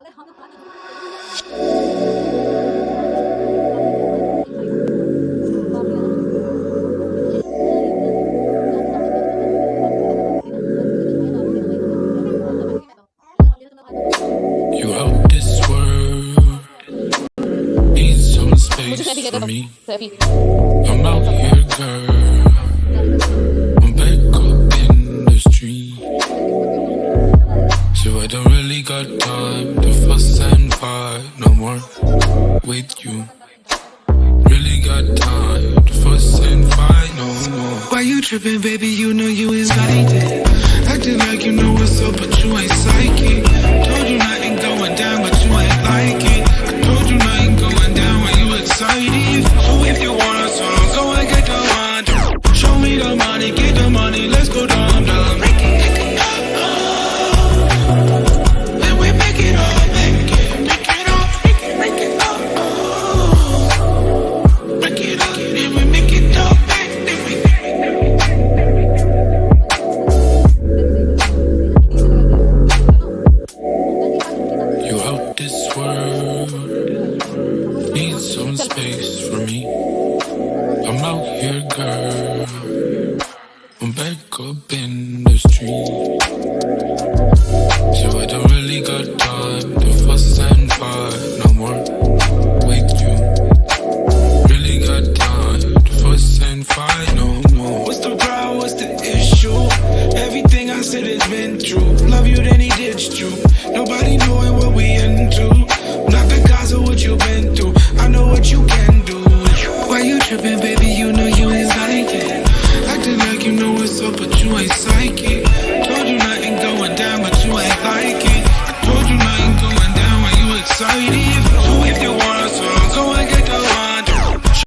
You out this world, need some space for me. I'm out here, girl. I'm back up in the street, so I don't really got time to fuss and fight no more with you. Really got time to fuss and fight no more. Why you tripping, baby? You know you ain't got it. Acting like you know what's up, but you ain't psychic.